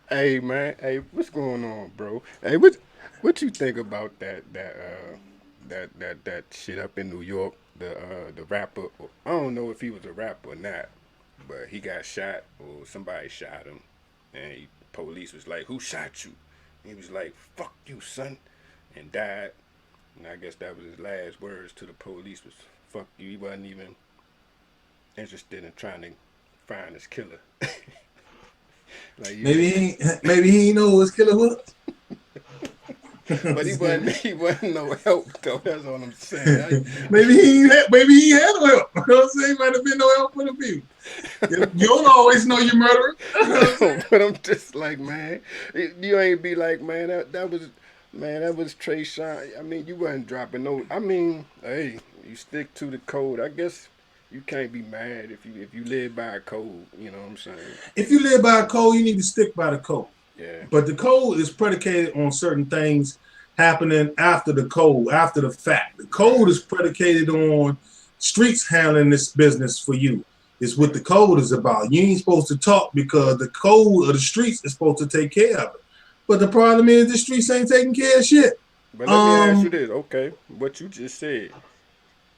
Hey man, hey, what's going on, bro? Hey, what you think about that shit up in New York? The rapper. I don't know if he was a rapper or not, but he got shot or somebody shot him, and police was like, "Who shot you?" And he was like, "Fuck you, son," and died. And I guess that was his last words to the police was "fuck you." He wasn't even interested in trying to find his killer. Like you know, Maybe he ain't know who his killer but he was. wasn't he wasn't no help though. That's all I'm saying. Maybe he had no help. You know what I'm saying? Might have been no help for the people. You don't always know your murderer. You know what I'm No, saying? but I'm just like, man, you ain't be like, man, that was, man, that was Trey Sean. I mean, you wasn't dropping no. I mean, hey, you stick to the code. I guess you can't be mad if you live by a code. You know what I'm saying? If you live by a code, you need to stick by the code. Yeah. But the code is predicated on certain things happening after the code, after the fact. The code Right. is predicated on streets handling this business for you. It's what the Right. code is about. You ain't supposed to talk because the code of the streets is supposed to take care of it. But the problem is the streets ain't taking care of shit. But let me ask you Um, this, okay? What you just said,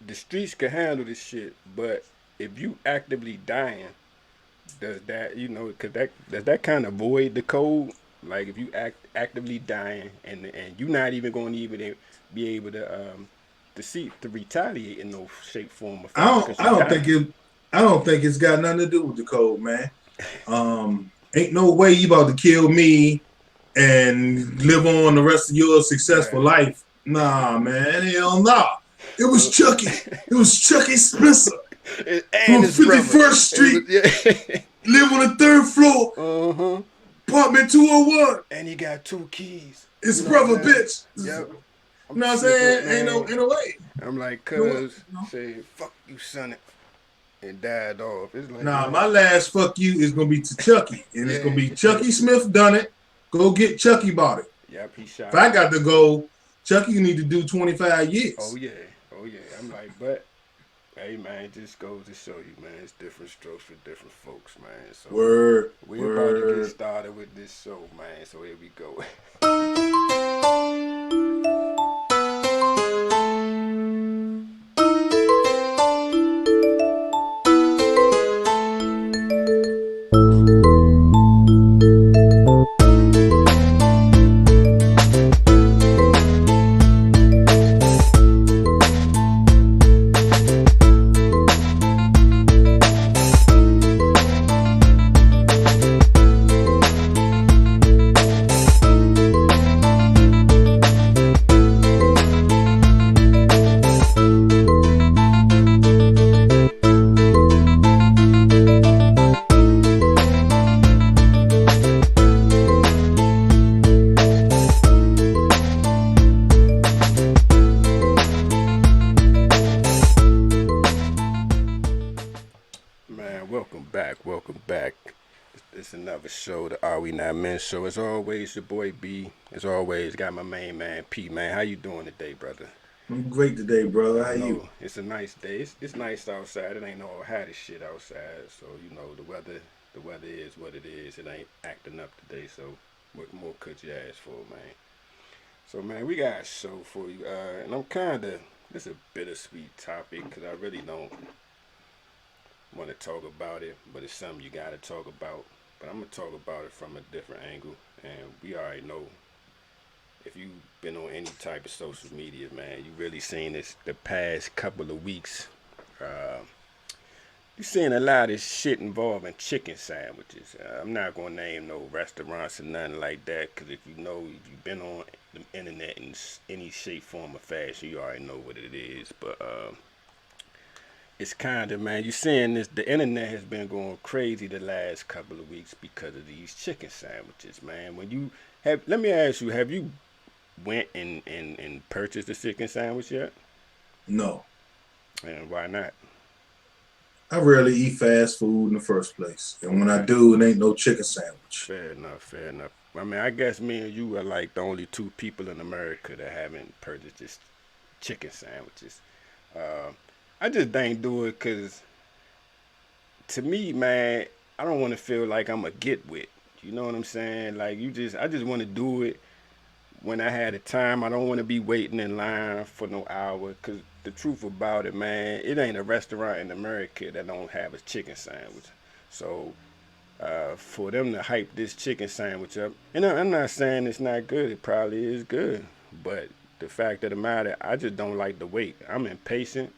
the streets can handle this shit, but if you actively dying, does that because that does that kind of void the code? Like if you actively dying and you not even going to even be able to retaliate in no shape, form, or I fashion don't because I you don't think dying. it's got nothing to do with the code, man. Ain't no way you about to kill me and live on the rest of your successful Yeah. life. Nah, man, hell nah. It was Uh, Chucky. It was Chucky Spencer and from his brother. 51st It was, Street, yeah. live on the third floor, Uh huh. apartment 201. And he got two keys. His You know what I'm brother, saying? bitch. You Yep. I'm know what I'm sitting up, saying? man. Ain't no way. I'm like, You know what? cuz say, fuck you, son, and died off. It's like, Nah, man, my last fuck you is gonna be to Chucky, and it's gonna yeah, be Chucky Smith done it. Go get Chucky about it. yep, he If shot I him. got to go, Chucky need to do 25 Oh years. yeah, oh yeah. I'm like, but hey, man, it just goes to show you, man, it's different strokes for different folks, man. So Word, we about to get word. started with this show, man. So here we go. Man, welcome back, welcome back. It's another show, the Are We Not Men show. As always, your boy B. As always, got my main man P. Man, how you doing today, brother? I'm great today, brother. I How you? know it's a nice day. It's nice outside. It ain't no hot as shit outside. So you know the weather is what it is. It ain't acting up today. So what more could you ask for, man? So man, we got a show for you. And I'm this is a bittersweet topic because I really don't want to talk about it, but it's something you got to talk about. But I'm gonna talk about it from a different angle. And we already know if you've been on any type of social media, man, you really seen this the past couple of weeks. Uh, you seen a lot of shit involving chicken sandwiches. I'm not gonna name no restaurants or nothing like that, cause if you've been on the internet in any shape, form, or fashion, you already know what it is. But it's kind of, man, you seeing this. The internet has been going crazy the last couple of weeks because of these chicken sandwiches, man. When you have, let me ask you, have you went and purchased a chicken sandwich yet? No, And why not? I rarely eat fast food in the first place, and when I Okay, do, it ain't no chicken sandwich. fair enough, fair enough. I mean, I guess me and you are like the only two people in America that haven't purchased this chicken sandwiches. Uh, I just ain't do it because to me, man, I don't want to feel like I'm a get with. You know what I'm saying? Like I just want to do it when I had the time. I don't want to be waiting in line for no hour. Cause the truth about it, man, it ain't a restaurant in America that don't have a chicken sandwich. So for them to hype this chicken sandwich up, and I'm not saying it's not good. It probably is good, but the fact of the matter, I just don't like the wait. I'm impatient,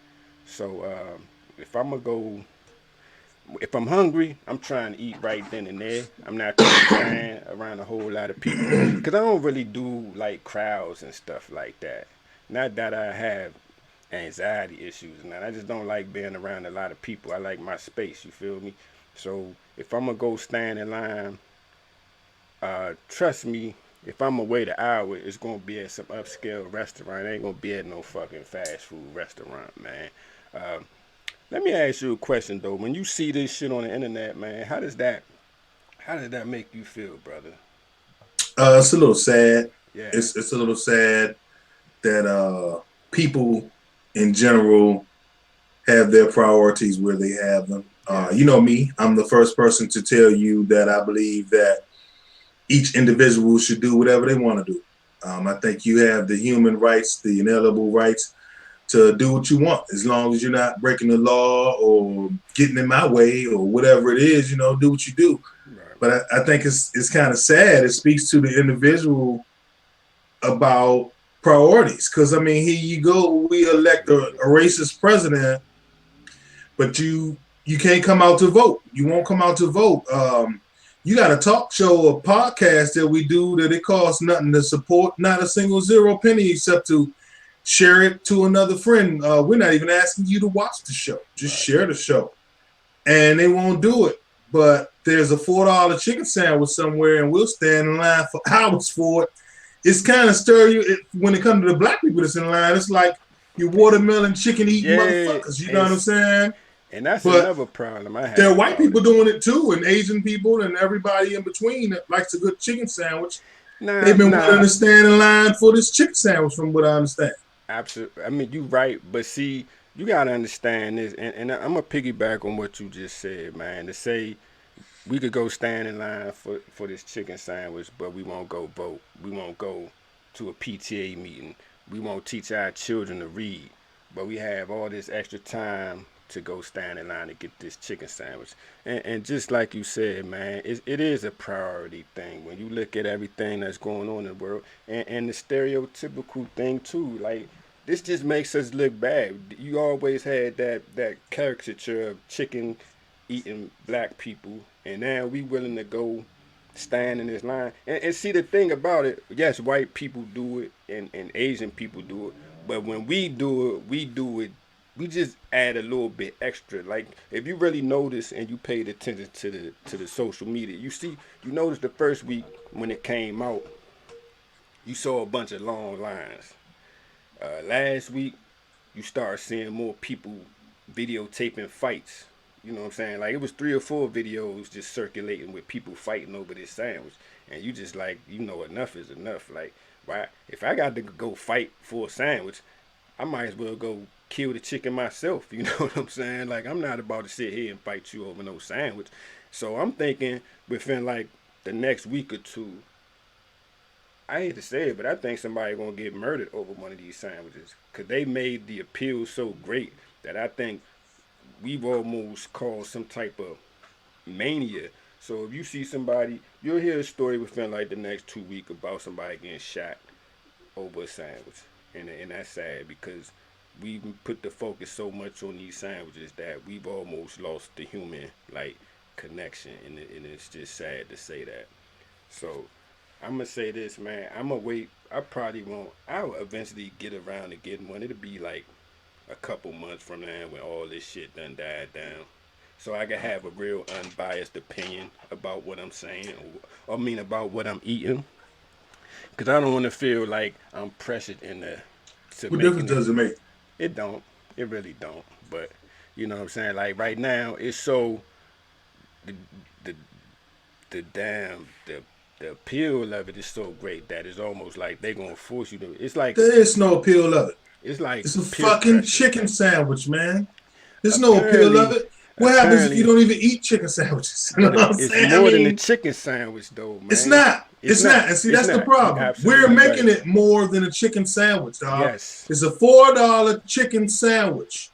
so if I'm gonna go, if I'm hungry, I'm trying to eat right then and there. I'm not trying to stand around a whole lot of people because I don't really do like crowds and stuff like that. Not that I have anxiety issues and that. I just don't like being around a lot of people. I like my space. You feel me? So if I'm gonna go stand in line, trust me, if I'm gonna wait an hour, it's gonna be at some upscale restaurant. It ain't gonna be at no fucking fast food restaurant, man. Uh, Let me ask you a question though. When you see this shit on the internet, man, how does that make you feel, brother? It's a little sad. Yeah, It's a little sad that people in general have their priorities where they have them. yeah, You know me, I'm the first person to tell you that I believe that each individual should do whatever they want to do. I think you have the human rights, the inalienable rights to do what you want, as long as you're not breaking the law or getting in my way or whatever it is. Do what you do. right. But I think it's kind of sad. It speaks to the individual about priorities. Because I mean, here you go, we elect a racist president, but you can't come out to vote. You won't come out to vote. You got a talk show, a podcast that we do that it costs nothing to support, not a single zero penny except to share it to another friend. We're not even asking you to watch the show; just Right. share the show, and they won't do it. But there's a $4 chicken sandwich somewhere, and we'll stand in line for hours for it. It's kind of when it comes to the black people that's in line. It's like you watermelon chicken eating Yeah, motherfuckers. You know what I'm saying? and that's But another problem I there have are white about people it. doing it too, and Asian people, and everybody in between that likes a good chicken sandwich. Nah, They've been willing nah, to stand in line for this chicken sandwich, from what I understand. absolutely. I mean, you right, but see, you gotta understand this, and I'm gonna piggyback on what you just said, man. To say we could go stand in line for this chicken sandwich, but we won't go vote. We won't go to a PTA meeting. We won't teach our children to read, but we have all this extra time to go stand in line to get this chicken sandwich. And just like you said, man, it is a priority thing when you look at everything that's going on in the world, and the stereotypical thing too. Like this just makes us look bad. You always had that caricature of chicken eating black people, and now we willing to go stand in this line. And see the thing about it, yes, white people do it and Asian people do it, but when we do it, we just add a little bit extra. Like if you really notice and you paid attention to the social media, you notice the first week when it came out, you saw a bunch of long lines. Last week, you start seeing more people videotaping fights. You know what I'm saying? Like it was 3 or 4 videos just circulating with people fighting over this sandwich, and you just like, enough is enough. Like, why? If I got to go fight for a sandwich, I might as well go kill the chicken myself. You know what I'm saying? Like I'm not about to sit here and fight you over no sandwich. So I'm thinking within like the next week or two, I hate to say it, but I think somebody gonna get murdered over one of these sandwiches because they made the appeal so great that I think we've almost caused some type of mania. So if you see somebody, you'll hear a story within like the next 2 weeks about somebody getting shot over a sandwich, and that's sad because we put the focus so much on these sandwiches that we've almost lost the human like connection, and it's just sad to say that. So I'm gonna say this, man. I'm gonna wait. I probably won't. I'll eventually get around to getting one. It'll be like a couple months from now when all this shit done died down. So I can have a real unbiased opinion about what I'm saying, or I mean about what I'm eating, because I don't want to feel like I'm pressured into to What difference making it. does it make? It don't. It really don't. But you know what I'm saying. Like right now, it's so the the the damn the appeal of it is so great that it's almost like they gonna force you to. There is no appeal of it. It's like It's a peer fucking pressure chicken type. sandwich, man. There's no appeal of Apparently, it. What happens if you Apparently, don't even eat chicken sandwiches? You know but what I'm it's saying? I more than a mean, chicken sandwich, though, it's man. not. It's It's not. not. And see, It's that's the not. You problem. We're absolutely right. making it more than a chicken sandwich, dog. Yes, It's a $4 chicken sandwich.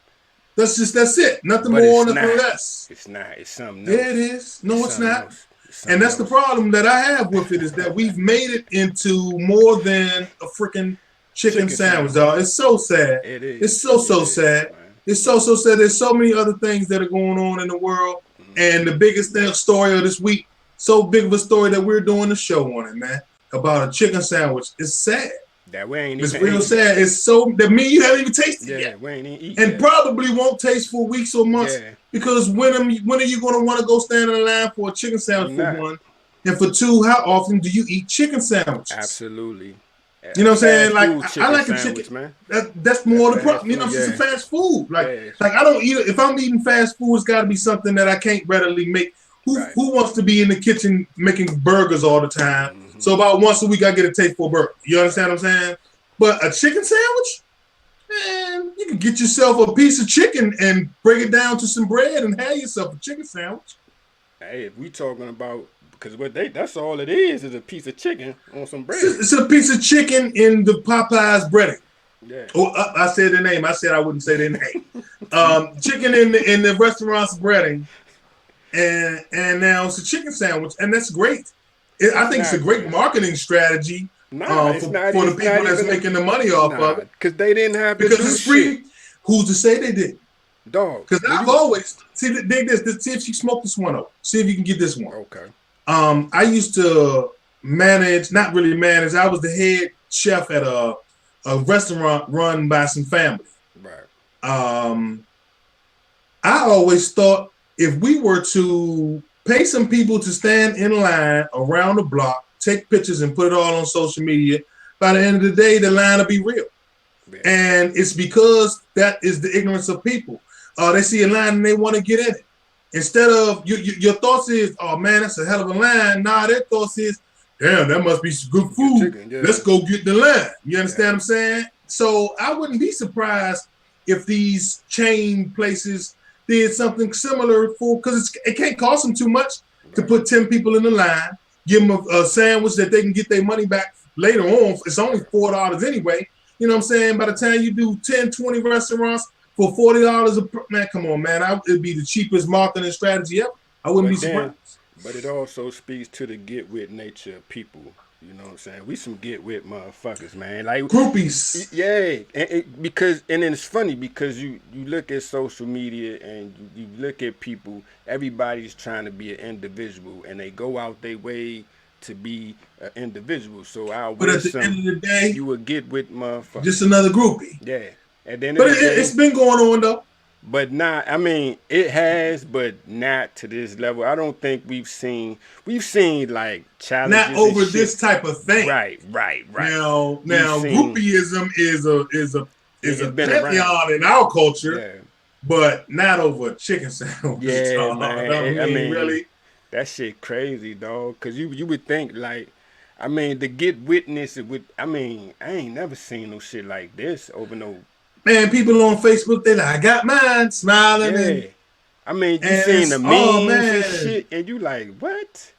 That's it. Nothing but more, it's nothing not. less. It's not. It's something Yeah, it else. is. It's No, it's something not. else. It's And something that's the else. problem that I have with it is that we've made it into more than a freaking chicken Chicken sandwich, sandwich. dog. It's so sad. It It's is. It so is, sad. man. It's so sad. There's so many other things that are going on in the world. And the biggest story of this week, so big of a story that we're doing a show on it, man, about a chicken sandwich. It's sad. That we ain't It's even real ate yet. sad. It's so that me you haven't even tasted Yeah, yet, we ain't even eat and yet. probably won't taste for weeks or months Yeah, because when are you going to want to go stand in line for a chicken sandwich I'm for not. one, and for two, how often do you eat chicken sandwiches? Absolutely. You A know what I'm saying? fast Like food I chicken like a chicken. sandwich, man. That's That more the fast problem. You know, food, it's just yeah. a fast food. Yeah. Like I don't eat it. If I'm eating fast food, it's got to be something that I can't readily make. Right. Who wants to be in the kitchen making burgers all the time? So about once a week, I get a taste for a burger. You understand what I'm saying? But a chicken sandwich, man, you can get yourself a piece of chicken and break it down to some bread and have yourself a chicken sandwich. Hey, if we talking about because that's all it is a piece of chicken on some bread. It's a piece of chicken in the Popeyes breading. Yeah. Oh, I said their name. I said I wouldn't say their name. Chicken in the restaurant's breading, and now it's a chicken sandwich, and that's great. I think it's a not, great man. marketing strategy Nah, it's not. for the It's not people that's even. making the money off of Nah, it because they didn't have to because do it's shit, free. Who's to say they did? dog. Because When I've you always see this. See if you smoke this one up. See if you can get this one. okay, I used to manage, not really manage. I was the head chef at a restaurant run by some family. right, I always thought if we were to pay some people to stand in line around the block, take pictures and put it all on social media, by the end of the day, the line will be real. yeah. And it's because that is the ignorance of people. They see a line and they want to get in it. Instead of your thoughts is, oh man, that's a hell of a line. Nah, their thoughts is, damn, that must be some good food. Chicken, yeah. Let's go get the line. You understand what I'm saying? So I wouldn't be surprised if these chain places did something similar for, because it can't cost them too much to put 10 people in the line, give them a sandwich that they can get their money back later on. It's only $4 anyway. You know what I'm saying? By the time you do 10, 20 restaurants for $40 man, come on, man. It'd be the cheapest marketing strategy ever. I wouldn't be surprised. But it also speaks to the get with nature of people. You know what I'm saying? We some get with motherfuckers, man. Like groupies. Yeah, and then it's funny because you look at social media and you look at people. Everybody's trying to be an individual, and they go out their way to be an individual. So but at the end of the day, you would get with motherfuckers. Just another groupie. Yeah, and then but it's been going on though. But not, I mean, it has, but not to this level. I don't think we've seen like challenges. Not over this type of thing. Right. Now groupieism is a pantheon in our culture, but not over a chicken sandwich. Yeah, man. I mean, really, that shit crazy, dog. Cause you would think like, I mean, to get witness with, I mean, I ain't never seen no shit like this over no. Man, people on Facebook, they like, I got mine, smiling. Yeah. And, I mean, you seen the memes and shit, and you like, what?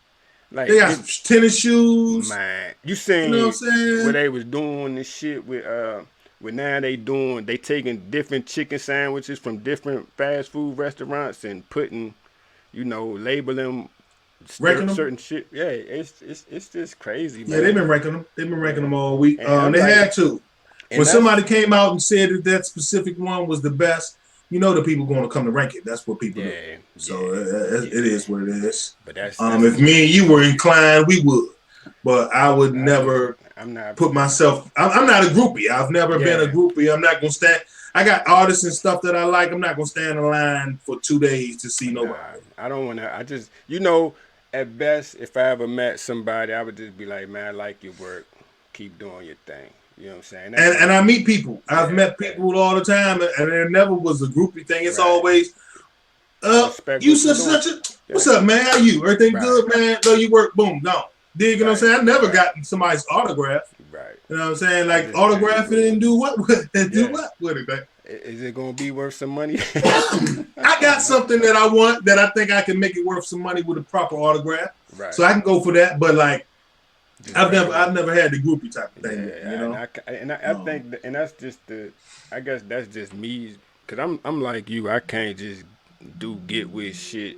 Like they got tennis shoes. Man, you seen where they was doing this shit with now they taking different chicken sandwiches from different fast food restaurants and putting, labeling certain shit. Yeah, it's just crazy, man. Yeah, they've been ranking them. They've been ranking them all week. They had to. When somebody came out and said that specific one was the best, the people going to come to rank it. That's what people do. So it is what it is. But that's if me and you were inclined, we would. But I would never put myself. I'm not a groupie. I've never been a groupie. I'm not gonna stand. I got artists and stuff that I like. I'm not gonna stand in line for 2 days to see nobody. I don't want to. I just at best, if I ever met somebody, I would just be like, man, I like your work. Keep doing your thing. You know what I'm saying? And I meet people. I've met people all the time, and there never was a groupie thing. It's always, you such a. What's up, man? How you? Everything good, man? No, you work. Boom, gone. You know what I'm saying? I never got somebody's autograph. Right. You know what I'm saying? Like autograph it and do what with it? Do what with it, man? Is it gonna be worth some money? I got something that I want that I think I can make it worth some money with a proper autograph. Right. So I can go for that. But like, Just regular. I've never had the groupie type of thing. You Yeah, know. I think, and that's just I guess that's just me, cause I'm like you. I can't just do get with shit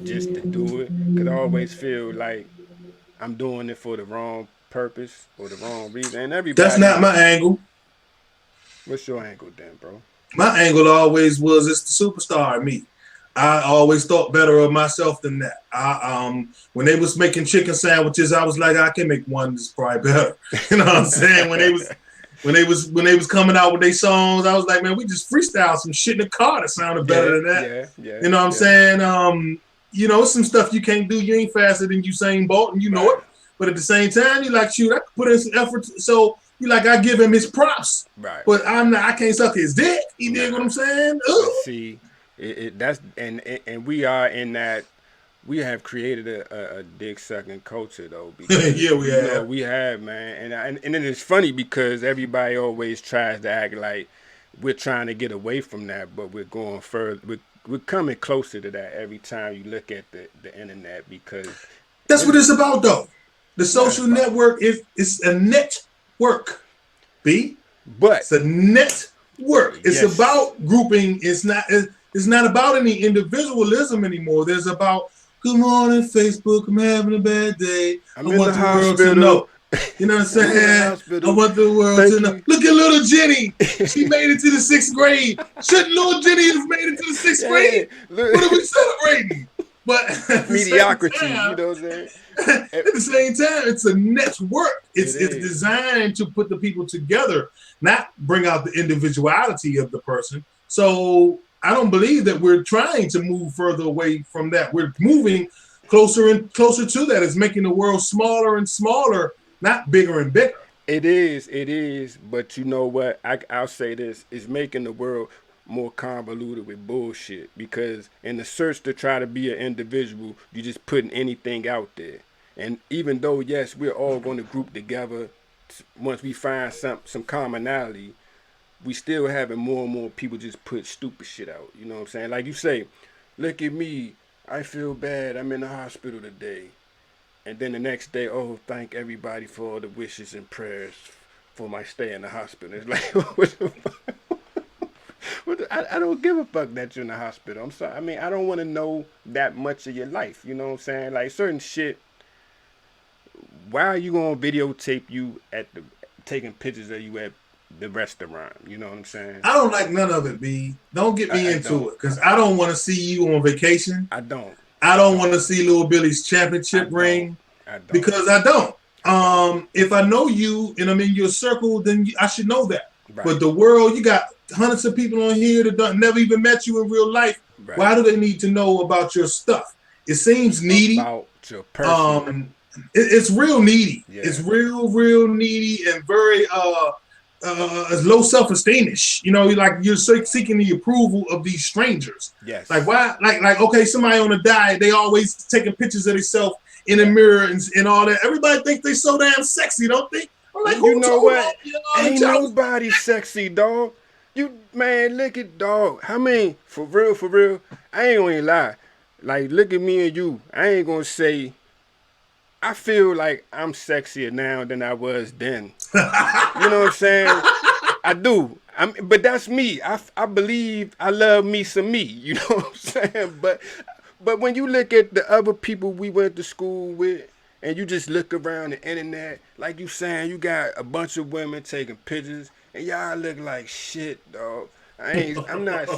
just to do it, cause I always feel like I'm doing it for the wrong purpose or the wrong reason. And That's not everybody, my angle. what's your angle then, bro? My angle always was it's the superstar in me. I always thought better of myself than that. When they was making chicken sandwiches, I was like, I can make one that's probably better. You know what I'm saying? When they was coming out with their songs, I was like, man, we just freestyle some shit in the car that sounded better Yeah, than that. yeah, yeah, You know what I'm yeah. saying? Some stuff you can't do. You ain't faster than Usain Bolt, and you know Right, it. But at the same time, you like, shoot, I could put in some effort. So you like, I give him his props. right. But I can't suck his dick. You dig what Nah, I'm saying? but Ugh. see, that's and we are in that. We have created a dick sucking culture though, because Yeah, we have. we have, man, and it is funny because everybody always tries to act like we're trying to get away from that, but we're going further. We're coming closer to that every time you look at the internet, because That's what really it's about, though. The it's not social about. network is a network. B. But It's a network. It's yes, about grouping. It's not about any individualism anymore. There's about good morning, Facebook. I'm having a bad day. I I'm in want the the world to hospital. know. You know what I'm I'm in the saying? I hospital. want the world to Thank know. you. Look at little Jenny. She made it to the sixth grade. Shouldn't little Jenny have made it to the sixth grade? Yeah, look, What are we celebrating? But at the same mediocrity. You time, know what I'm saying? at the same time, it's a network. It It's is. designed to put the people together, not bring out the individuality of the person. So I don't believe that we're trying to move further away from that. We're moving closer and closer to that. It's making the world smaller and smaller, not bigger and bigger. It is. It is. But you know what? I'll say this: it's making the world more convoluted with bullshit. Because in the search to try to be an individual, you just putting anything out there. And even though yes, we're all going to group together once we find some commonality, we still having more and more people just put stupid shit out. You know what I'm saying? Like you say, look at me. I feel bad. I'm in the hospital today. And then the next day, oh, thank everybody for all the wishes and prayers for my stay in the hospital. It's like, what the fuck? I don't give a fuck that you're in the hospital. I'm sorry. I mean, I don't want to know that much of your life. You know what I'm saying? Like certain shit. Why are you gonna videotape you at the taking pictures of you at the restaurant? You know what I'm saying? I don't like none of it, B. Don't get me I into don't. it because I don't want to see you on vacation. I don't. I I don't want don't. to see Little Billy's I championship don't. ring I don't. because I don't. I don't. If I know you and I'm in your circle, then I should know that. But Right. the world, you got hundreds of people on here that don't, never even met you in real life. Right. Why do they need to know about your stuff? It seems needy. About your personal. Um, it's real needy. It's Yeah. real needy and very low self esteemish. You know, like you're seeking the approval of these strangers. Like Yes. why? Like okay, somebody on a diet, they always taking pictures of themselves in the Yeah. mirror and all that. Everybody thinks they so damn sexy, don't they? I'm like, You who know told what? all you Ain't y'all? nobody sexy, dog. You man, look at dog. I mean, for real. I ain't gonna lie. Like, look at me and you. I ain't gonna say. I feel like I'm sexier now than I was then. You know what I'm saying? I do. But that's me. I believe I love me some me. You know what I'm saying? But when you look at the other people we went to school with, and you just look around the internet, like you saying, you got a bunch of women taking pictures, and y'all look like shit, dog. I'm not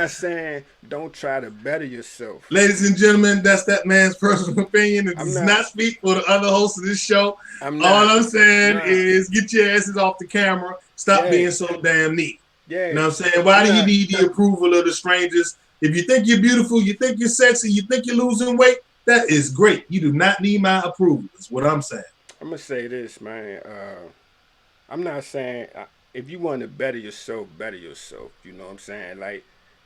saying don't try to better yourself. Ladies and gentlemen, that's that man's personal opinion. It I'm does not. not speak for the other hosts of this show. I'm All not. I'm saying Nah. is get your asses off the camera. Stop Yeah. being so damn neat. You Yeah. know what I'm saying? Why I'm do you not. need the approval of the strangers? If you think you're beautiful, you think you're sexy, you think you're losing weight, that is great. You do not need my approval, is what I'm saying. I'm gonna say this, man. I'm not saying if you want to better yourself, better yourself. You know what I'm saying? Like,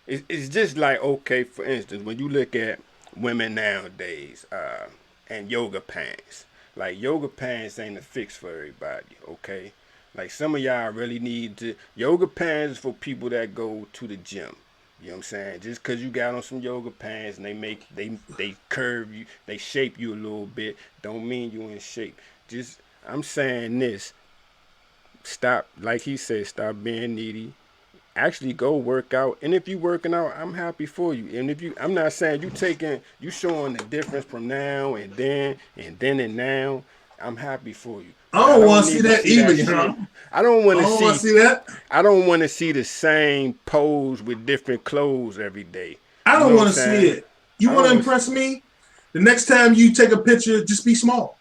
it's just like, okay, for instance, when you look at women nowadays and yoga pants, like yoga pants ain't a fix for everybody. Okay, Like some of y'all really need to yoga pants is for people that go to the gym. You know what I'm saying? Just cause you got on some yoga pants and they curve you, they shape you a little bit, don't mean you in shape. Just I'm saying this. Stop, like he said, stop being needy. Actually go work out. And if you working out, I'm happy for you. And if you I'm not saying you showing the difference from now and then and now. I'm happy for you. I But I don't don't want to see need to that see that either, shit. huh? I don't I want to don't want see to see that. I don't want to see the same pose with different clothes every day. I You know don't what I'm want to see saying? it. You I want to don't want to impress me? The next time you take a picture, just be small.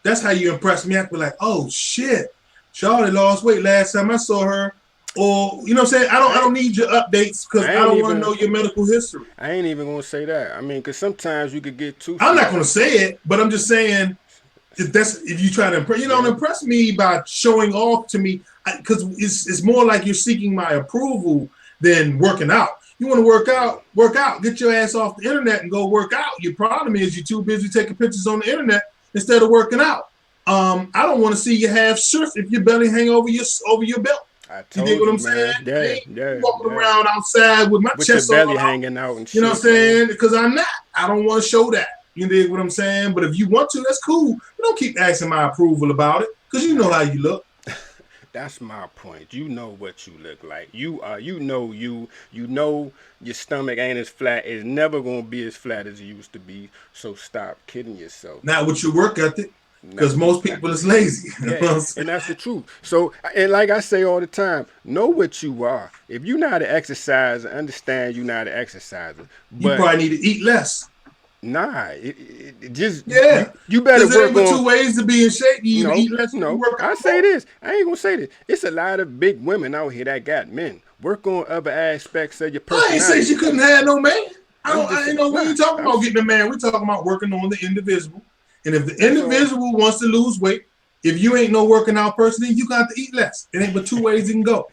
That's how you impress me. I be like, oh shit, Charlotte lost weight last time I saw her. Or you know what I'm saying? I I don't need your updates because I I ain't don't want to even know your medical history. I ain't even gonna say that. I mean, cause sometimes you could get too I'm not flat. gonna say it, but I'm just saying if you try to impress, you don't Yeah, impress me by showing off to me because it's more like you're seeking my approval than working out. You want to work out, get your ass off the internet and go work out. Your problem is you're too busy taking pictures on the internet instead of working out. I don't want to see you have shirts if your belly hang over your belt. I You dig told what you, I'm saying? man. I Yeah, ain't yeah, walking yeah. around outside with my With your chest all belly out. hanging out and You know what I'm shit, man. saying? Because I'm not. I don't want to show that. You dig what I'm saying? But if you want to, that's cool. But don't keep asking my approval about it because you know Nah, how you look. that's my point. You know what you look like. You know your stomach ain't as flat. It's never gonna be as flat as it used to be. So stop kidding yourself. Not with your work ethic Nah, because most people is lazy. You know yeah, what I'm saying? and that's the truth. So, and like I say all the time, know what you are. If you know how to exercise, understand you know how to exercise. You But probably need to eat less. nah, it just Yeah. you better Because there ain't work but on. two ways to be in shape. You either No, eat less or you no. work I out say more. this. I ain't gonna say this. It's a lot of big women out here that got men. Work on other aspects of your I ain't say personality. she couldn't have no man. I'm just I saying. know we Nah, ain't talking about getting a man. We're talking about working on the individual. And if the that's all. individual wants to lose weight, if you ain't no working out person, then you got to eat less. It ain't but two ways you can go.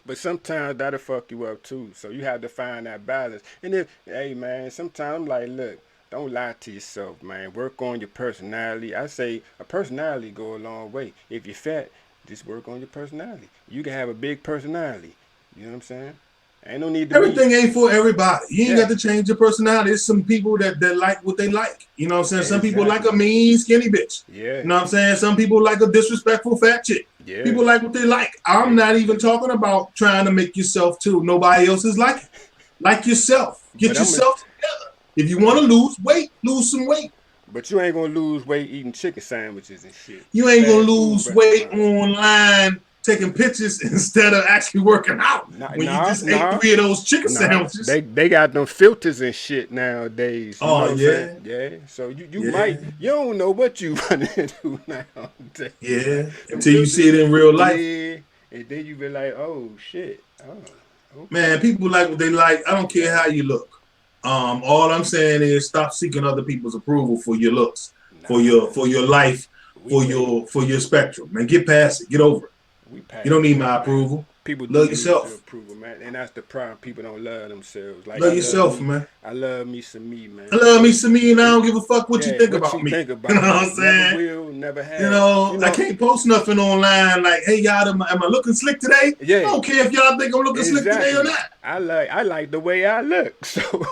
But sometimes that'll fuck you up too. So you have to find that balance. And if, hey man, sometimes I'm like, look, don't lie to yourself, man. Work on your personality. I say a personality go a long way. If you're fat, just work on your personality. You can have a big personality. You know what I'm saying? Ain't no need to be. Everything ain't for everybody. You ain't Yeah, got to change your personality. There's some people that like what they like. You know what I'm saying? Some people like exactly. a mean, skinny bitch. Yeah, You know what I'm saying? Some people like a disrespectful fat chick. yeah. People like what they like. I'm Hey, not even talking about trying to make yourself too. Nobody else is like it. Like yourself. but Get I'm a, yourself together. If you want but to lose weight, lose some weight. but you ain't gonna lose weight eating chicken sandwiches and shit You at ain't gonna fast food lose weight restaurants. online taking pictures instead of actually working out Nah, when you nah, just ate nah, three of those chicken nah. sandwiches. They got them filters and shit nowadays. You know Oh what I'm saying? yeah, Yeah. So you might yeah, you don't know what you running into nowadays, man. yeah. Them Until you see filters, it in real life. yeah. And then you be like, oh shit. Oh, Man, okay. people like what they like. I don't care Yeah. how you look. All I'm saying is stop seeking other people's approval for your looks, Nah. for your life, We way for your spectrum. Man, get past it. Get over it. we You don't past need that, my man. approval. People do Love need your yourself. approval, man, and that's the problem. People don't love themselves. Like Love yourself, man. I love me some me, I man. love me So, some me, and I it, don't give a fuck what you yeah, think what about you me. think You know about what me? I'm Never saying? will, never You have. know, You I know, can't post nothing online like, "Hey y'all, am I looking slick today?" I yeah, don't care if y'all think I'm looking slick today or exactly. not. I like the way I look, so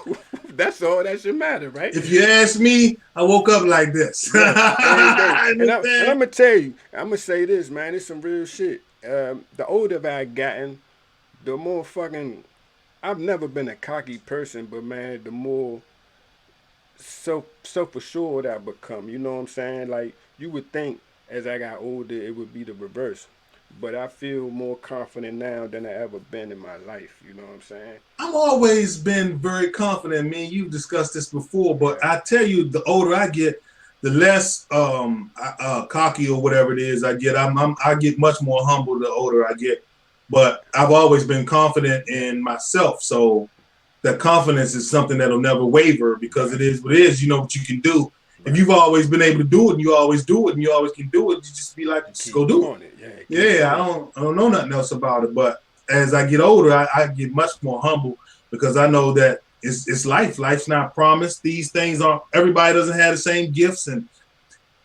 that's all that should matter, right? If you ask me, I woke up like this. Yeah, every day. And I'm Understand? gonna tell you, I'm gonna say this, man. It's some real shit. The older I've gotten, the more fucking. I've never been a cocky person, but man, the more self assured I become. You know what I'm saying? Like you would think as I got older, it would be the reverse. But I feel more confident now than I ever been in my life. You know what I'm saying? I've always been very confident. Me and you've discussed this before, but Yeah. I tell you, the older I get, the less cocky or whatever it is I get. I get much more humble the older I get. But I've always been confident in myself. So that confidence is something that'll never waver because it Right. is what it is. You know what you can do. If Right. you've always been able to do it and you always do it and you always can do it, you just be like, You just go keep do it. doing it. Yeah. Keep Yeah, doing it. I don't know nothing else about it. But as I get older, I get much more humble because I know that it's life. Life's not promised. These things aren't. Everybody doesn't have the same gifts, and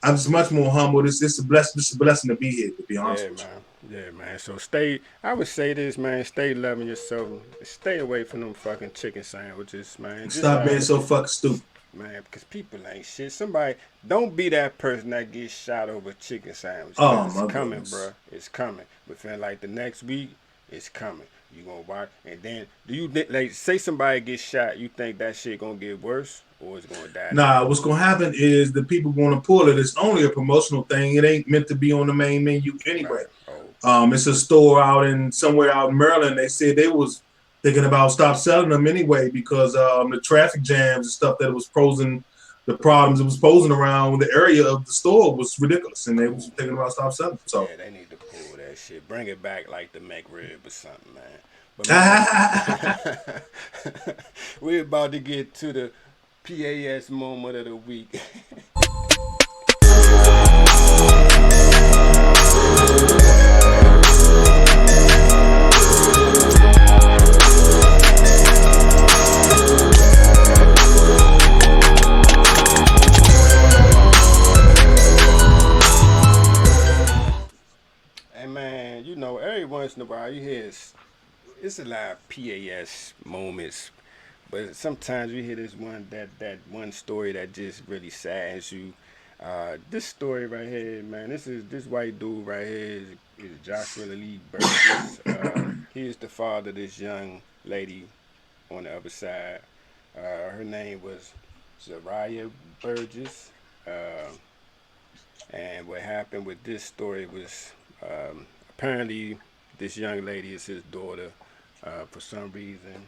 I'm just much more humble. It's a blessing. It's a blessing to be here. To be honest Yeah, with you. man. Yeah, man. So stay. I would say this, man. Stay loving yourself. Stay away from them fucking chicken sandwiches, man. Just Stop being so fucking stupid. man, because people ain't shit. Somebody don't be that person that gets shot over a chicken sandwich, because Oh it's my coming, goodness. bruh. It's coming. Within like the next week, it's coming. You gonna watch, and then do you like say somebody gets shot? You think that shit gonna get worse or it's gonna die Nah, down? what's gonna happen is the people gonna pull it. It's only a promotional thing. It ain't meant to be on the main menu anyway. Right. Oh, It's a store out in somewhere out in Maryland. They said they was thinking about stop selling them anyway because the traffic jams and stuff that was posing the problems it was posing around the area of the store was ridiculous, and they was ooh. thinking about stop selling them. So, Yeah, they need to pull that shit. Bring it back like the McRib or something, man. But man, we're about to get to the PAS moment of the week. And man, you know, every once in a while you hear it's a lot of PAS moments, but sometimes you hear this one that one story that just really saddens you. This story right here, man. This white dude right here is Joshua Lee Burgess. He is the father of this young lady on the other side. Her name was Zariah Burgess. Uh, and what happened with this story was apparently this young lady is his daughter. For some reason,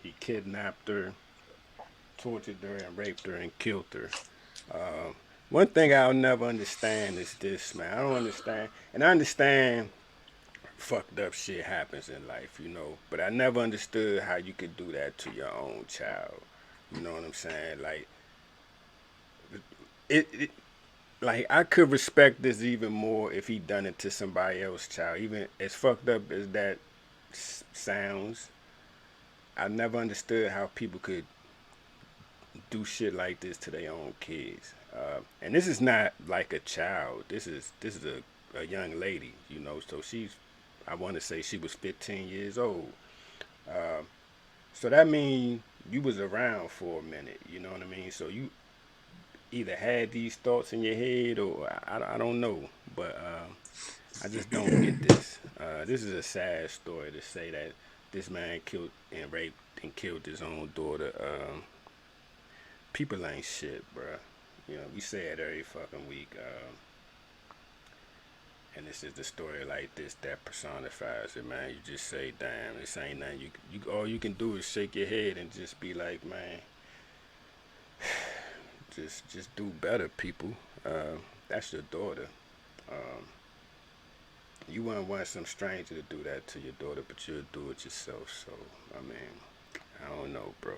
he kidnapped her, tortured her, and raped her and killed her. Uh, One thing I'll never understand is this, man. I don't understand, and I understand fucked up shit happens in life, you know, but I never understood how you could do that to your own child. You know what I'm saying? Like it like I could respect this even more if he done it to somebody else's child. Even as fucked up as that sounds, I never understood how people could do shit like this to their own kids. And this is not like a child. This is a young lady, you know. So she's, I want to say she was 15 years old. Uh, so that means you was around for a minute. You know what I mean? So you either had these thoughts in your head or I don't know. But I just don't get this. This is a sad story to say that this man killed and raped and killed his own daughter. People ain't shit, bruh. You know, we say it every fucking week. And this is the story like this that personifies it, man. You just say, damn, this ain't nothing. You all you can do is shake your head and just be like, man, just do better, people. That's your daughter. Um, you wouldn't want some stranger to do that to your daughter, but you'll do it yourself. So, I mean, I don't know, bro.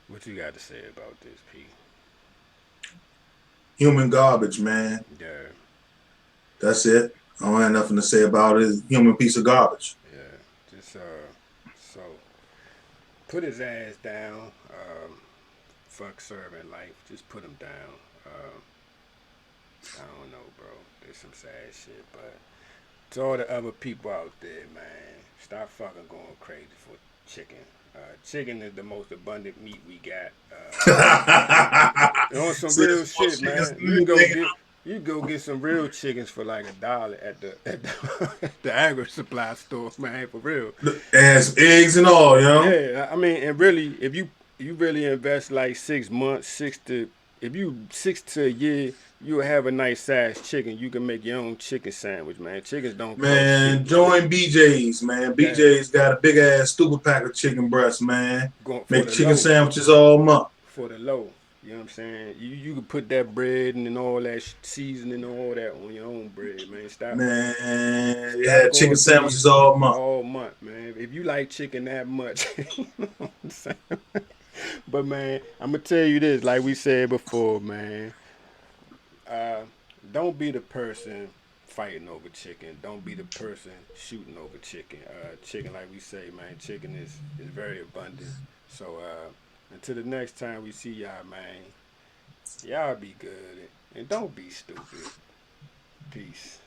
What you got to say about this, P? human garbage, man. Yeah, That's it. I don't have nothing to say about it. It's a human piece of garbage. yeah. Just so put his ass down. Fuck serving life. Just put him down. I don't know, bro. There's some sad shit, but to all the other people out there, man, stop fucking going crazy for chicken. Chicken is the most abundant meat we got. On some See, real this shit, bullshit is man. nigga. You go get some real chickens for like $1 at the agri supply store, man. For real. It has eggs and all, you know. Yeah, I mean, and really, if you really invest like 6 months, if you 6 to a year, you'll have a nice sized chicken. You can make your own chicken sandwich, man. Chickens don't cost shit, Man, man. join BJ's, man. Yeah, BJ's got a big ass stupid pack of chicken breasts, man. going for Make the chicken low, sandwiches all month. for the low. You know what I'm saying? You can put that bread and all that seasoning and all that on your own bread, man. Man, Stop yeah, chicken going through sandwiches these all month. all month, man. If you like chicken that much, you know what I'm saying? But man, I'm gonna tell you this, like we said before, man. Uh, don't be the person fighting over chicken. Don't be the person shooting over chicken. Chicken, like we say, man, chicken is very abundant. So until the next time we see y'all, man, y'all be good and don't be stupid. Peace.